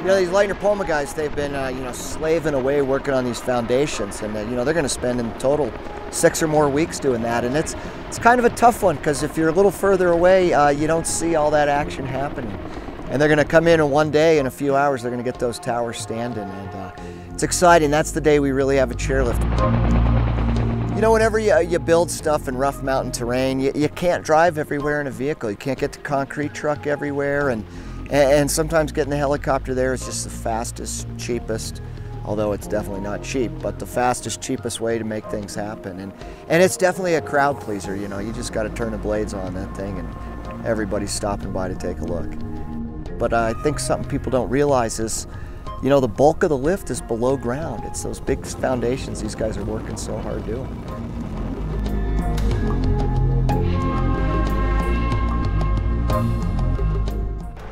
You know, these Lightner Poma guys, they've been, you know, slaving away working on these foundations, and you know, they're going to spend in total 6 or more weeks doing that, and it's kind of a tough one because if you're a little further away, you don't see all that action happening. And they're going to come in one day, in a few hours, they're going to get those towers standing, and it's exciting. That's the day we really have a chairlift. You know, whenever you build stuff in rough mountain terrain, you can't drive everywhere in a vehicle. You can't get the concrete truck everywhere, and sometimes getting the helicopter there is just the fastest, cheapest, although it's definitely not cheap, but the fastest, cheapest way to make things happen. And it's definitely a crowd pleaser, you know. You just got to turn the blades on that thing and everybody's stopping by to take a look. But I think something people don't realize is, you know, the bulk of the lift is below ground. It's those big foundations these guys are working so hard doing.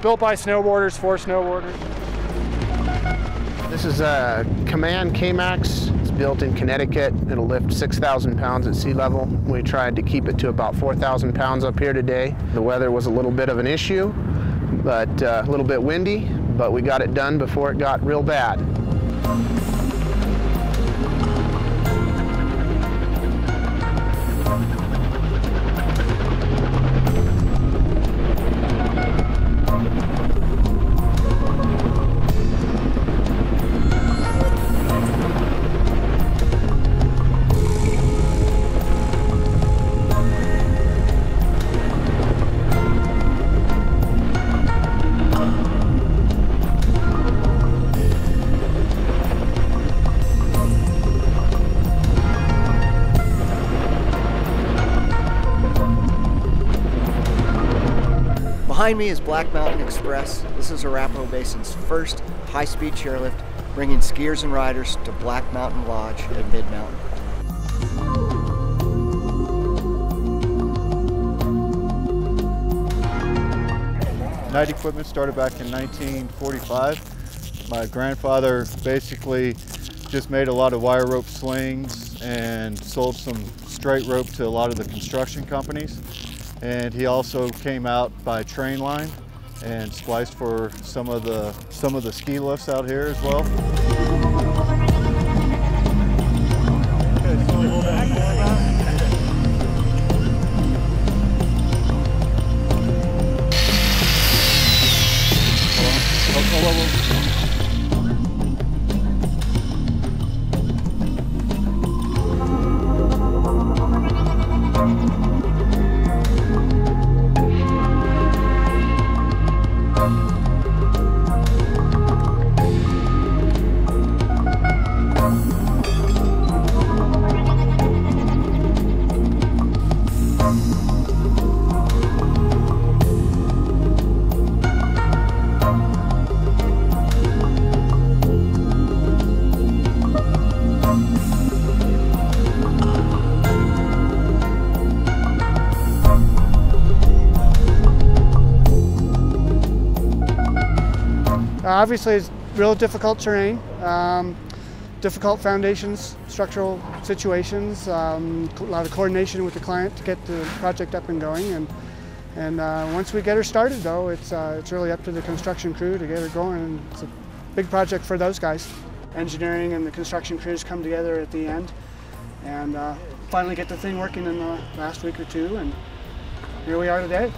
Built by snowboarders, for snowboarders. This is a Command K-Max. It's built in Connecticut. It'll lift 6,000 pounds at sea level. We tried to keep it to about 4,000 pounds up here today. The weather was a little bit of an issue, but a little bit windy, but we got it done before it got real bad. Behind me is Black Mountain Express. This is Arapahoe Basin's first high-speed chairlift, bringing skiers and riders to Black Mountain Lodge at Mid-Mountain. Night equipment started back in 1945. My grandfather basically just made a lot of wire rope slings and sold some straight rope to a lot of the construction companies. And he also came out by train line and spliced for some of the ski lifts out here as well. Obviously, it's real difficult terrain, difficult foundations, structural situations, a lot of coordination with the client to get the project up and going. And once we get her started, though, it's really up to the construction crew to get her going. And it's a big project for those guys. Engineering and the construction crews come together at the end and finally get the thing working in the last week or two. And here we are today.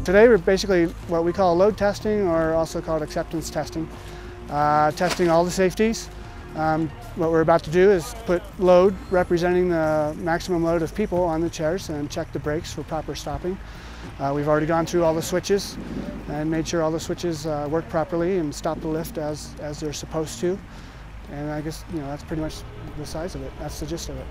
Today we're basically what we call load testing, or also called acceptance testing. Testing all the safeties. What we're about to do is put load representing the maximum load of people on the chairs and check the brakes for proper stopping. We've already gone through all the switches and made sure all the switches work properly and stop the lift as they're supposed to. And I guess, you know, that's pretty much the size of it. That's the gist of it.